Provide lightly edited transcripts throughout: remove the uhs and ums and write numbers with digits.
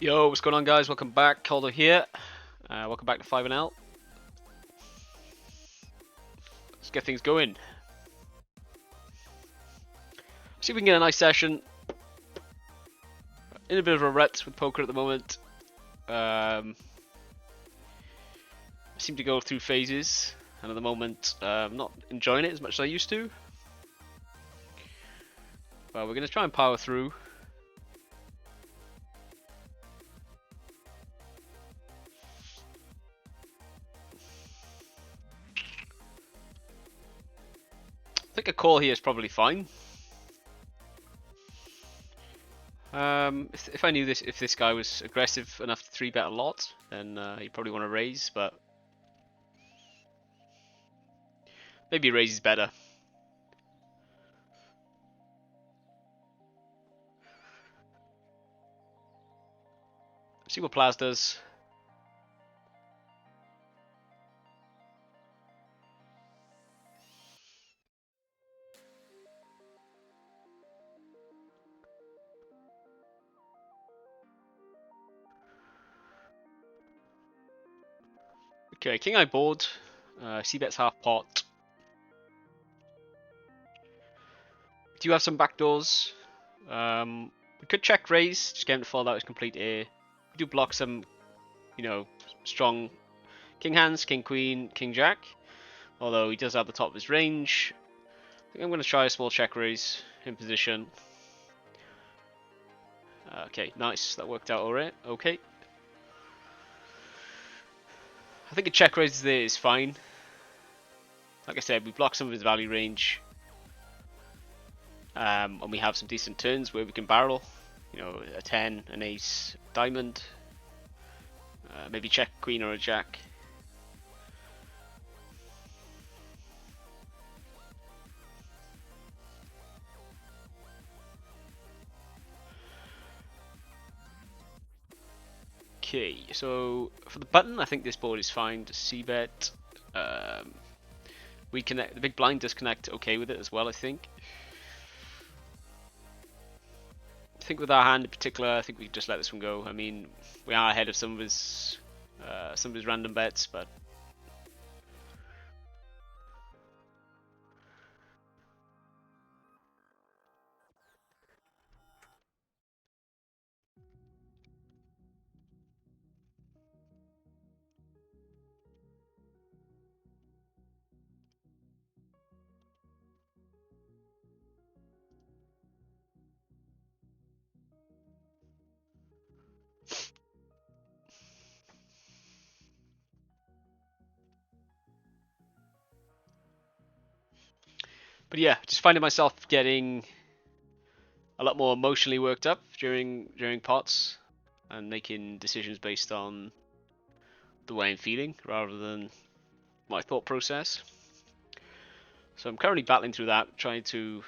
Yo, what's going on, guys? Welcome back. Holdo here. Welcome back to 5NL. Let's get things going. See if we can get a nice session. In a bit of a rut with poker at the moment. I seem to go through phases, and at the moment, I'm not enjoying it as much as I used to. But we're going to try and power through. I think a call here is probably fine. If I knew this, if this guy was aggressive enough to 3-bet a lot, then he'd probably want to raise, but maybe raise is better. See what Plaz does. Okay, king eye board. C-bets half pot. Do you have some backdoors? We could check raise, just get him to fold out his complete A. We do block some, strong king hands, king queen, king jack. Although he does have the top of his range. I think I'm going to try a small check raise in position. Okay, nice. That worked out alright. Okay. I think a check raise there is fine. Like I said, we block some of his value range. And we have some decent turns where we can barrel. A 10, an ace, diamond. Maybe check queen or a jack. Okay, so for the button, I think this board is fine. Just c-bet. We connect. The big blind does connect okay with it as well, I think. I think with our hand in particular, I think we just let this one go. I mean, we are ahead of some of his random bets, but yeah, just finding myself getting a lot more emotionally worked up during pots and making decisions based on the way I'm feeling rather than my thought process. So I'm currently battling through that, trying to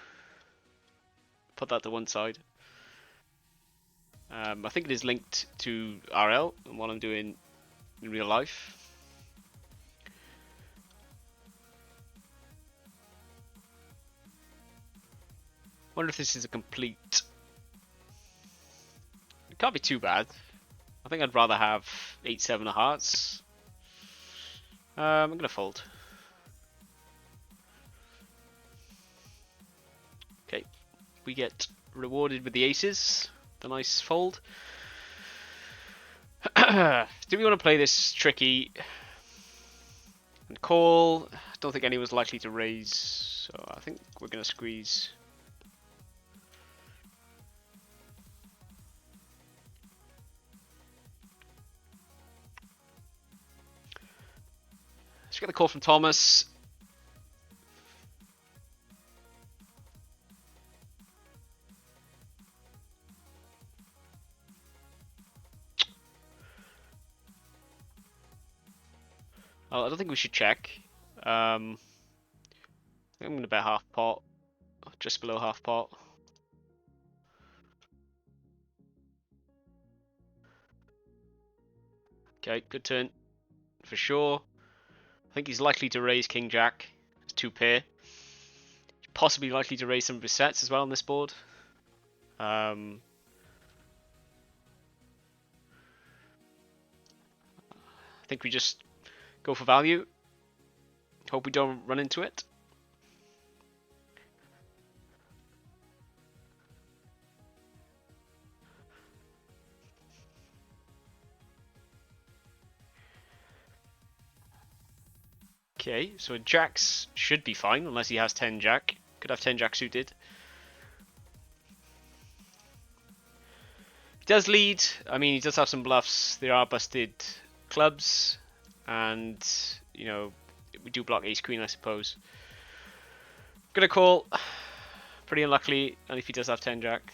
put that to one side. I think it is linked to RL and what I'm doing in real life. Wonder if this is a complete. It can't be too bad. I think I'd rather have 8-7 of hearts. I'm gonna fold. Okay, we get rewarded with the aces. The nice fold. Do we want to play this tricky and call? I don't think anyone's likely to raise, so I think we're gonna squeeze. Let's get the call from Thomas. Oh, I don't think we should check. I think I'm going to bet half pot, just below half pot. Okay, good turn for sure. I think he's likely to raise king jack. It's 2 pair. Possibly likely to raise some of his sets as well on this board. think we just go for value. Hope we don't run into it. Okay, so jacks should be fine unless he has 10 jack. Could have 10 jack suited. He does lead. I mean, he does have some bluffs. There are busted clubs, and you know, we do block ace queen, I suppose. Gonna call. Pretty unluckily, and if he does have 10 jack.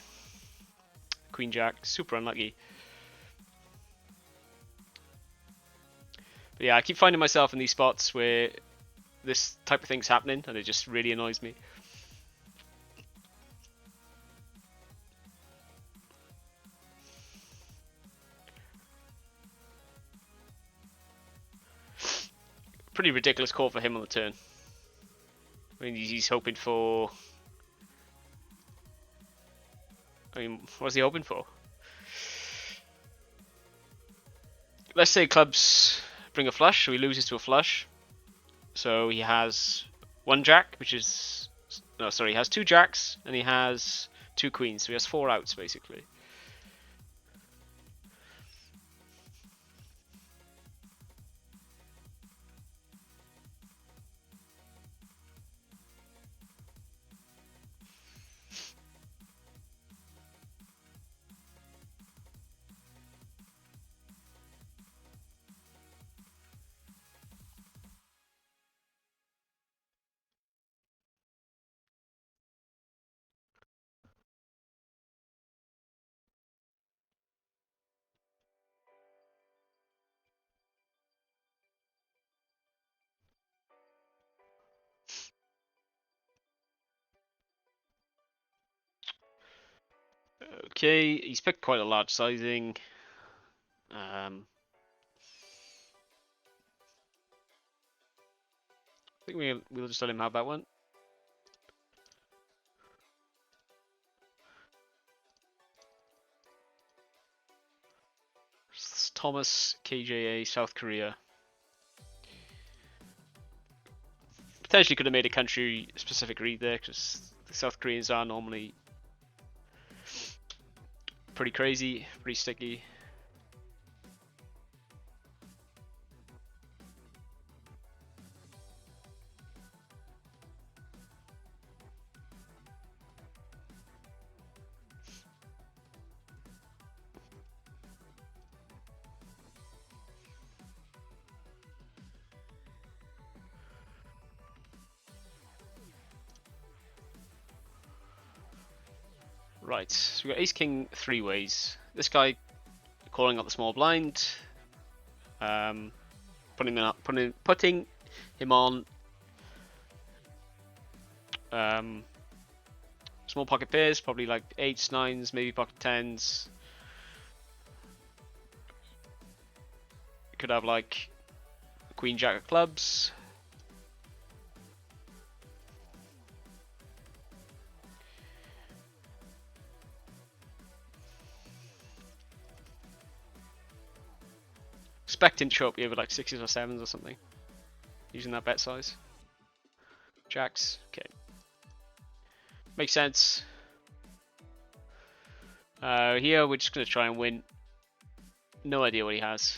Queen jack, super unlucky. But yeah, I keep finding myself in these spots where this type of thing's happening, and it just really annoys me. Pretty ridiculous call for him on the turn. I mean, he's hoping for... I mean, what's he hoping for? Let's say clubs bring a flush, so he loses to a flush. So he has 1 jack, which is... No, sorry, he has 2 jacks, and he has 2 queens, so he has 4 outs, basically. Okay, he's picked quite a large sizing. I think we'll just let him have that one. It's Thomas, KJA, South Korea. Potentially could have made a country-specific read there, because the South Koreans are normally pretty crazy, pretty sticky. Right, so we got ace king 3 ways. This guy calling out the small blind, putting him on small pocket pairs, probably like 8s, 9s, maybe pocket 10s. Could have like queen jack of clubs. Expecting to show up here with like 6s or 7s or something, using that bet size. Jacks, okay. Makes sense. Here we're just going to try and win. No idea what he has.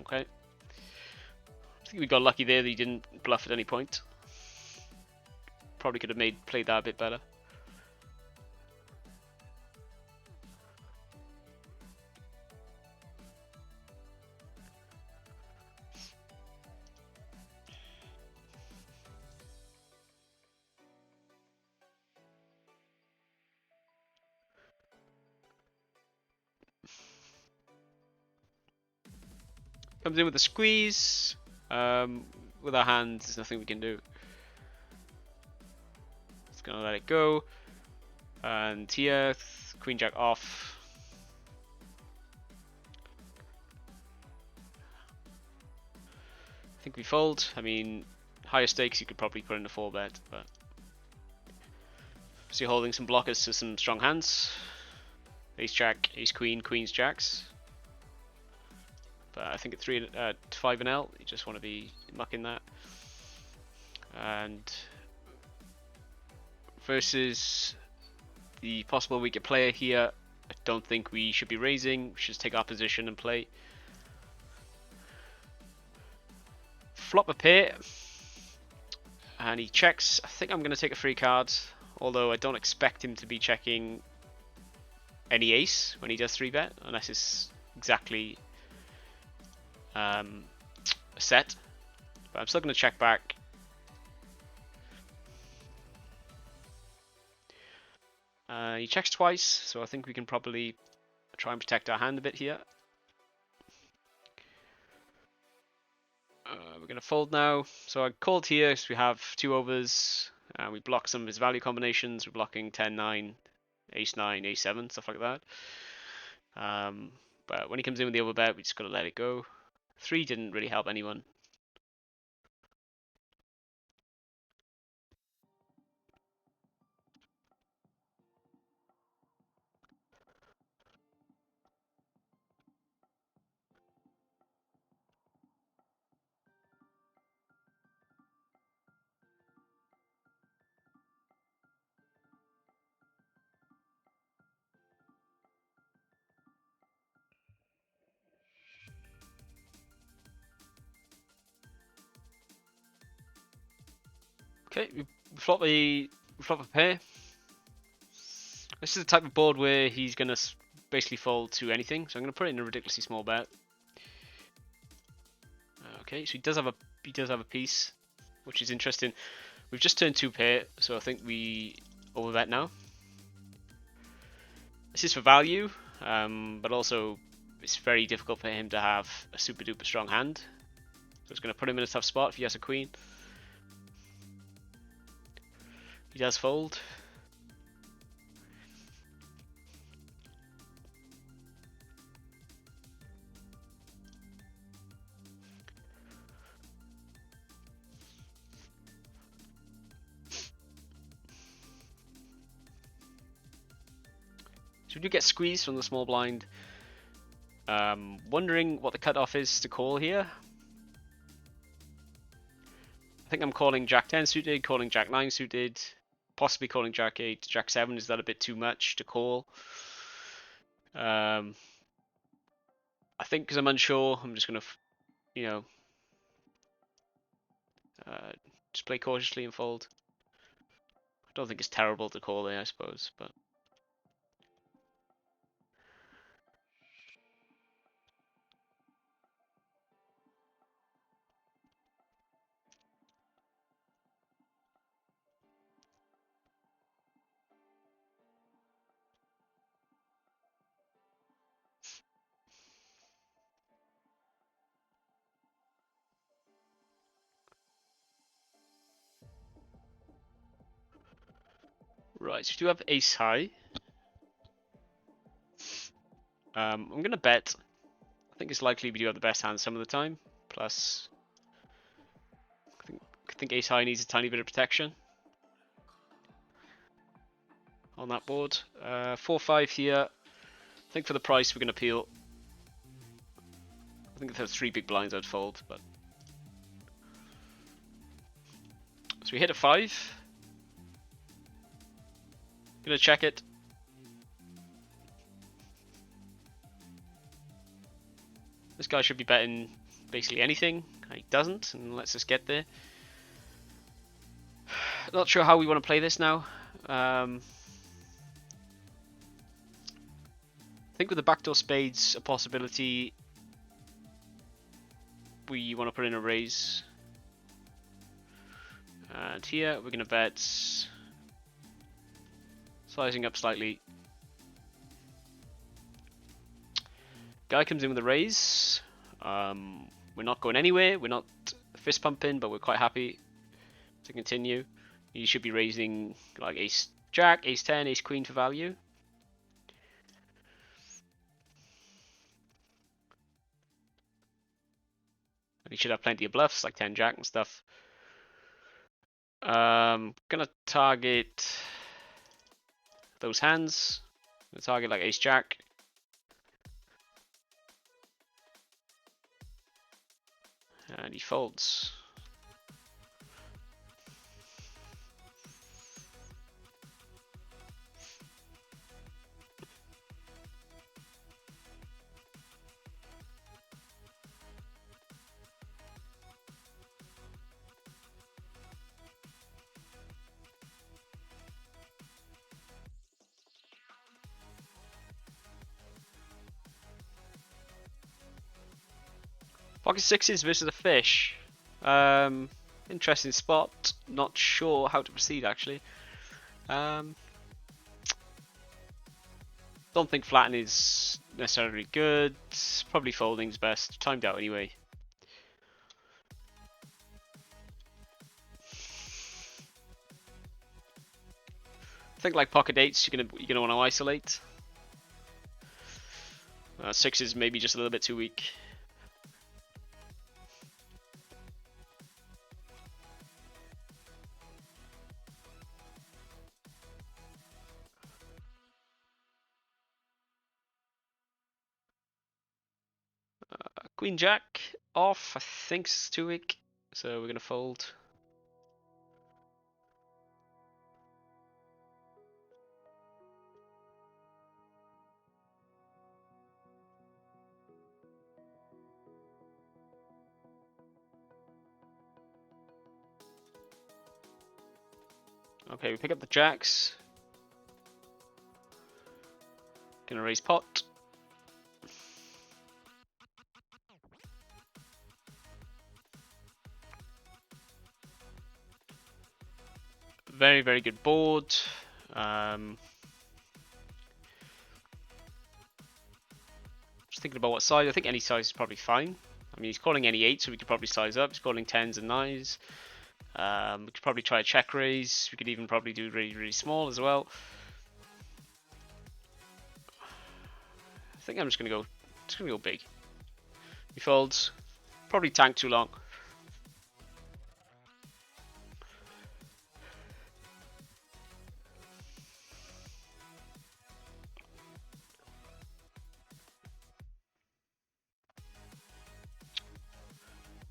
Okay. I think we got lucky there that he didn't bluff at any point. Probably could have played that a bit better. Comes in with a squeeze. With our hands, there's nothing we can do. Just gonna let it go. And here, queen jack off. I think we fold. I mean, higher stakes you could probably put in a 4-bet, but so you're holding some blockers to some strong hands. Ace jack, ace queen, queens jacks. But I think at 5 and L, you just want to be mucking that. And versus the possible weaker player here, I don't think we should be raising. We should just take our position and play. Flop a pair. And he checks. I think I'm going to take a free card. Although I don't expect him to be checking any ace when he does 3-bet. Unless it's exactly a set. But I'm still going to check back. He checks twice, so I think we can probably try and protect our hand a bit here. We're going to fold now. So I called here because we have 2 overs. We block some of his value combinations. We're blocking 10-9, ace-9, ace-7, stuff like that. But when he comes in with the overbet, we just got to let it go. 3 didn't really help anyone. Okay, we flop a pair. This is the type of board where he's going to basically fold to anything, so I'm going to put it in a ridiculously small bet. Okay, so he does have a piece, which is interesting. We've just turned 2 pair, so I think we overbet now. This is for value, but also it's very difficult for him to have a super duper strong hand. So it's going to put him in a tough spot if he has a queen. He does fold. So we do get squeezed from the small blind. Wondering what the cutoff is to call here. I think I'm calling Jack 10 suited, calling Jack 9 suited, possibly calling Jack 8, Jack 7. Is that a bit too much to call? I think because I'm unsure, I'm just going to, just play cautiously and fold. I don't think it's terrible to call there, I suppose, but. Right, so we do have ace high. I'm going to bet. I think it's likely we do have the best hand some of the time. Plus, I think ace high needs a tiny bit of protection on that board. 4-5 here. I think for the price we're going to peel. I think if there's 3 big blinds I'd fold, but. So we hit a 5. Gonna check it. This guy should be betting basically anything. He doesn't, and lets us get there. Not sure how we want to play this now. I think with the backdoor spades a possibility. We want to put in a raise. And here we're going to bet. Sizing up slightly. Guy comes in with a raise. We're not going anywhere. We're not fist pumping, but we're quite happy to continue. You should be raising like ace jack, ace 10, ace queen for value. And he should have plenty of bluffs like 10 jack and stuff. Gonna target those hands. A target like ace jack. And he folds. Pocket sixes versus a fish. Interesting spot. Not sure how to proceed actually. Don't think flattening is necessarily good. Probably folding's best. Timed out anyway. I think like pocket eights, you're gonna want to isolate. Sixes maybe just a little bit too weak. Queen jack off, I think it's too weak, so we're gonna fold. Okay, we pick up the jacks. Gonna raise pot. Very, very good board. Just thinking about what size. I think any size is probably fine. I mean, he's calling any 8, so we could probably size up. He's calling 10s and 9s. We could probably try a check raise. We could even probably do really, really small as well. I think I'm just gonna go big. He folds. Probably tank too long.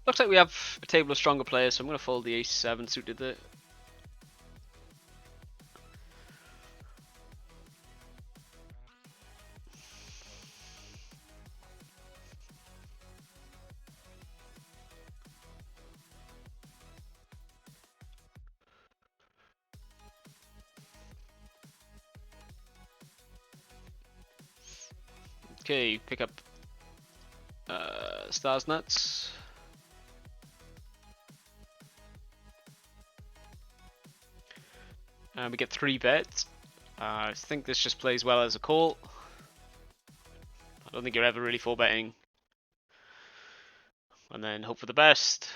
Looks like we have a table of stronger players, so I'm gonna fold the ace 7 suited there. Okay, pick up stars nuts. And we get 3 bets. I think this just plays well as a call. I don't think you're ever really 4 betting. And then hope for the best.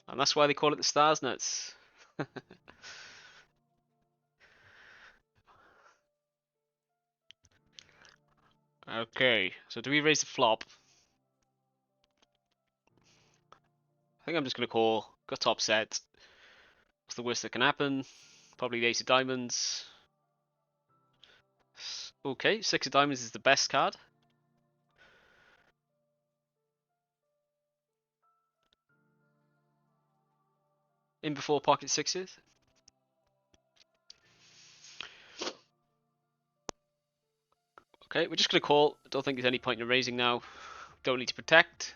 And that's why they call it the stars nuts. Okay, so do we raise the flop? I think I'm just gonna call. Got top set. What's the worst that can happen? Probably the ace of diamonds. Okay, 6 of diamonds is the best card. In before pocket sixes. Okay, we're just gonna call. Don't think there's any point in raising now. Don't need to protect.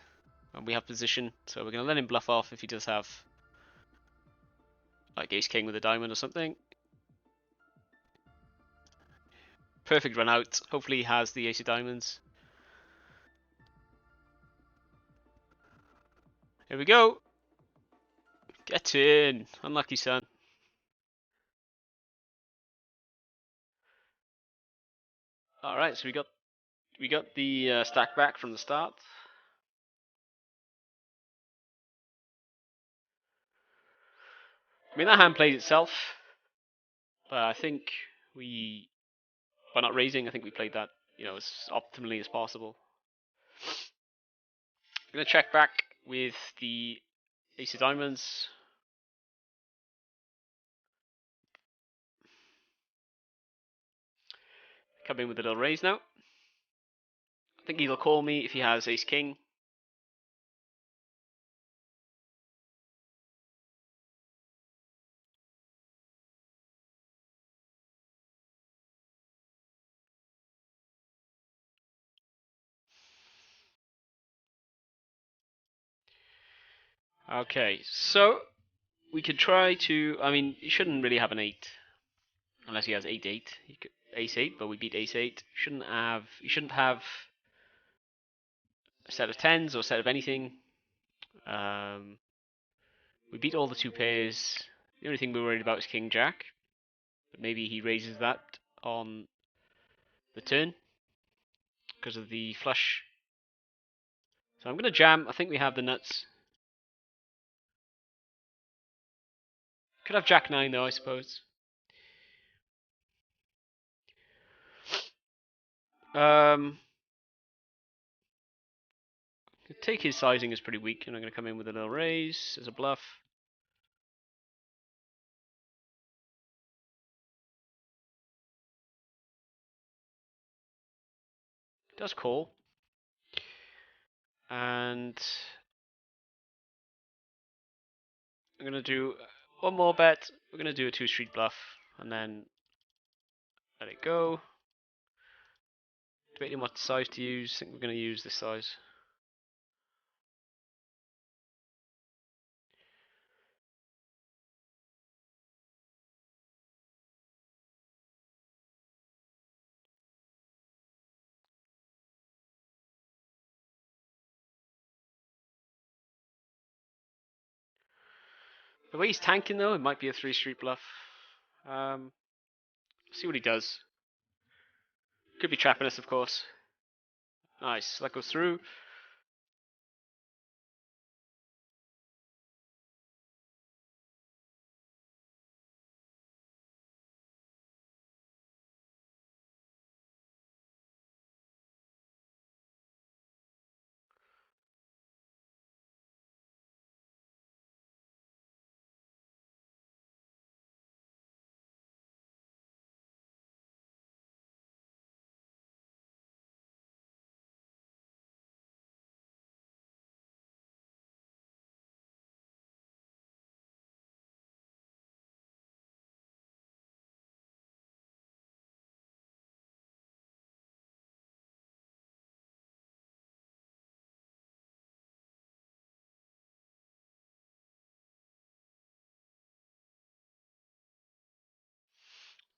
And we have position, so we're gonna let him bluff off if he does have like ace king with a diamond or something. Perfect run out. Hopefully he has the ace of diamonds. Here we go. Get in. Unlucky son. Alright, so we got the stack back from the start. I mean, that hand plays itself, but I think by not raising, I think we played that, as optimally as possible. I'm gonna check back with the ace of diamonds. Come in with a little raise now. I think he'll call me if he has ace king. Okay, so we could try to. I mean, he shouldn't really have an 8 unless he has 8-8. He could ace 8, but we beat ace 8. Shouldn't have. He shouldn't have a set of 10s or a set of anything. We beat all the 2 pairs. The only thing we're worried about is king jack. But maybe he raises that on the turn because of the flush. So I'm gonna jam. I think we have the nuts. Could have jack 9 though, I suppose. Take his sizing is pretty weak, and I'm going to come in with a little raise as a bluff. Does call. And I'm going to do one more bet. We're going to do a 2-street bluff, and then let it go. Debating what size to use. I think we're going to use this size. The way he's tanking though, it might be a 3-street bluff. See what he does. Could be trapping us, of course. Nice, that goes through.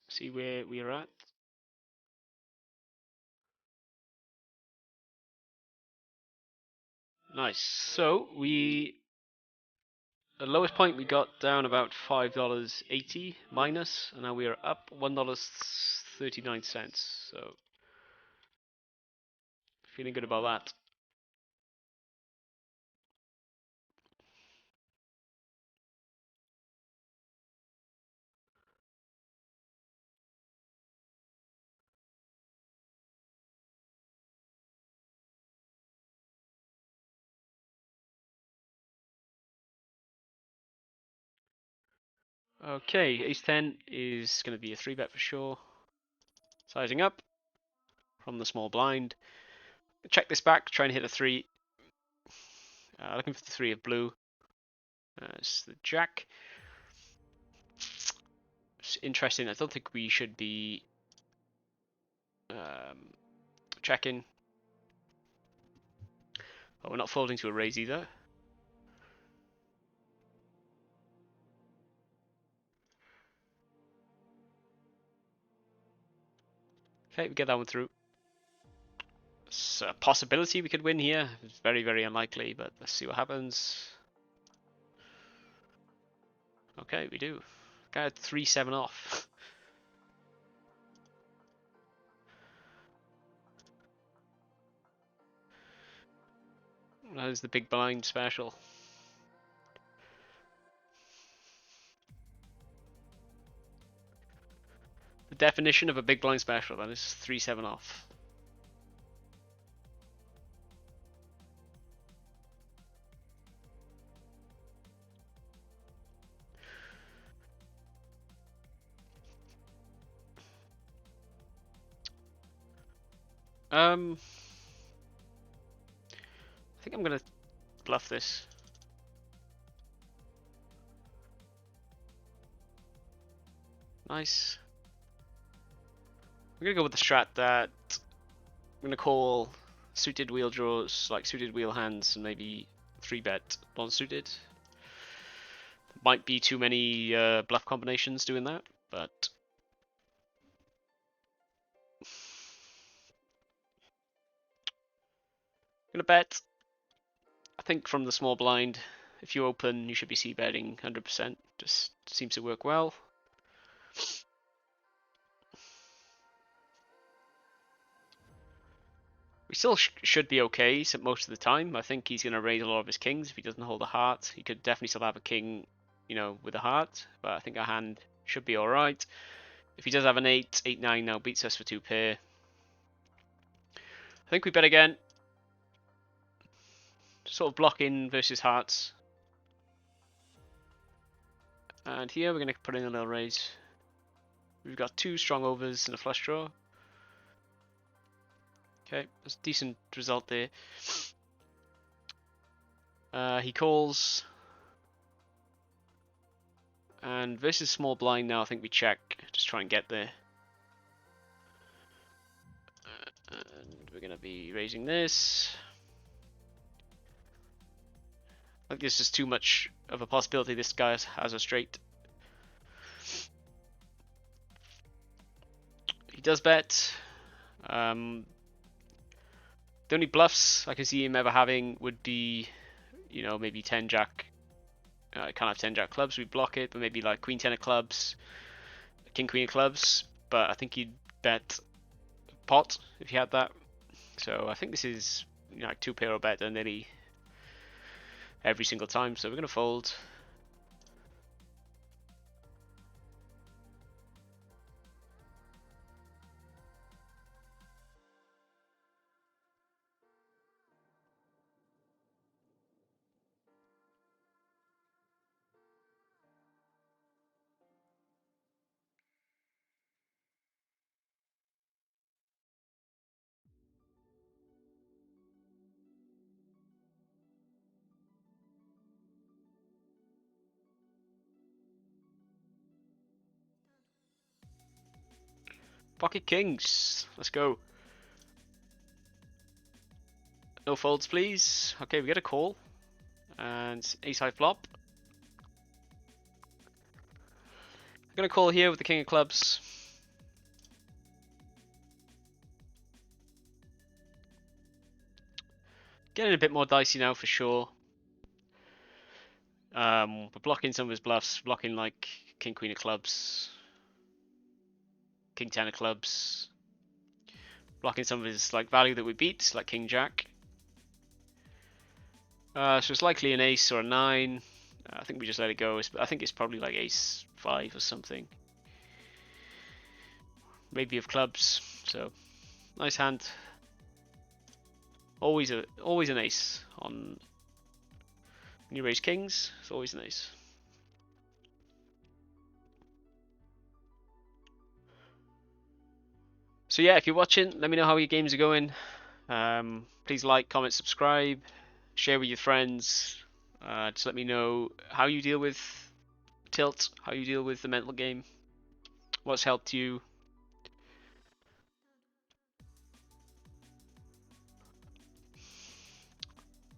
See where we are at. Nice. So the lowest point we got down about $5.80 minus, and now we are up $1.39. So feeling good about that. Okay, ace 10 is going to be a 3-bet for sure. Sizing up from the small blind. Check this back, try and hit a 3. Looking for the 3 of blue. It's the jack. It's interesting, I don't think we should be checking. But we're not folding to a raise either. Okay, we get that one through. It's a possibility we could win here. It's very, very unlikely, but let's see what happens. Okay, we do. Got 3-7 off. That is the big blind special. The definition of a big blind special, that is 3-7 off. I think I'm gonna bluff this. Nice. I'm gonna go with the strat that I'm gonna call suited wheel draws, like suited wheel hands, and maybe 3-bet non-suited. Might be too many bluff combinations doing that, but I'm gonna bet. I think from the small blind, if you open, you should be c-betting 100%. Just seems to work well. We still should be okay most of the time. I think he's going to raise a lot of his kings if he doesn't hold a heart. He could definitely still have a king, you know, with a heart, but I think our hand should be alright. If he does have an 8, 8-9 now beats us for 2 pair. I think we bet again. Sort of block in versus hearts. And here we're going to put in a little raise. We've got 2 strong overs and a flush draw. Okay, that's a decent result there. He calls. And versus small blind now, I think we check. Just try and get there. And we're going to be raising this. I think there's just too much of a possibility this guy has a straight. He does bet. The only bluffs I can see him ever having would be, you know, maybe 10 jack. Can't have 10 jack clubs, we block it, but maybe like queen 10 of clubs, king queen of clubs. But I think he'd bet pot if he had that. So I think this is, you know, like 2 pair or better nearly every single time. So we're gonna fold. Pocket kings. Let's go. No folds, please. Okay, we get a call. And ace high flop. I'm gonna call here with the king of clubs. Getting a bit more dicey now for sure. We're blocking some of his bluffs, blocking like king queen of clubs, king 10 of clubs, blocking some of his like value that we beat, like king jack. So it's likely an ace or a 9. I think we just let it go. I think it's probably like ace 5 or something. Maybe of clubs. So nice hand. Always an ace on when you raise kings. It's always an ace. So yeah, if you're watching, let me know how your games are going. Please like, comment, subscribe, share with your friends. Just let me know how you deal with tilt, how you deal with the mental game, what's helped you.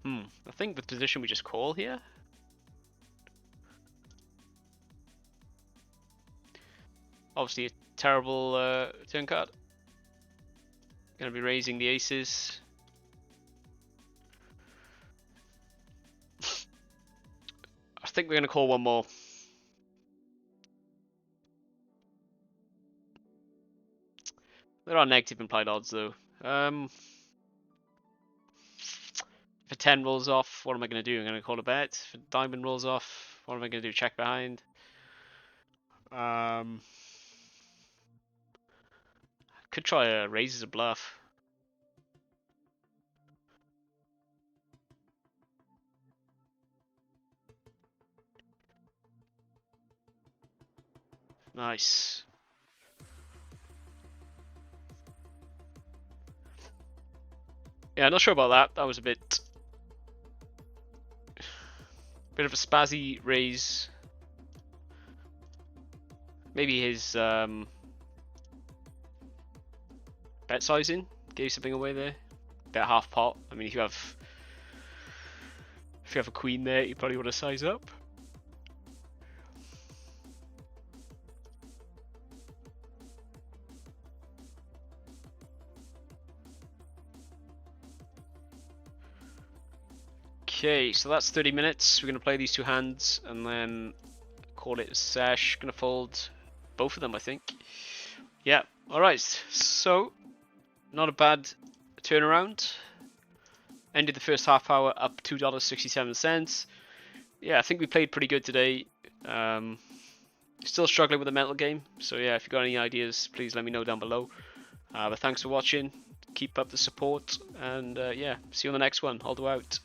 I think the position we just call here. Obviously a terrible turn card. Gonna be raising the aces. I think we're gonna call one more. There are negative implied odds though. If a 10 rolls off, what am I gonna do? I'm gonna call a bet. If a diamond rolls off, what am I gonna do? Check behind. Could try a raise as a bluff. Nice. Yeah, not sure about that. That was a bit of a spazzy raise. Maybe his bet sizing gave something away there. Bet half pot. I mean, if you have a queen there, you probably want to size up. Okay, so that's 30 minutes. We're going to play these two hands and then call it a sesh. Going to fold both of them, I think. Yeah, alright. So, not a bad turnaround. Ended the first half hour up $2.67. Yeah, I think we played pretty good today. Still struggling with the mental game. So yeah, if you've got any ideas, please let me know down below. But thanks for watching. Keep up the support. And yeah, see you on the next one. Holdo out.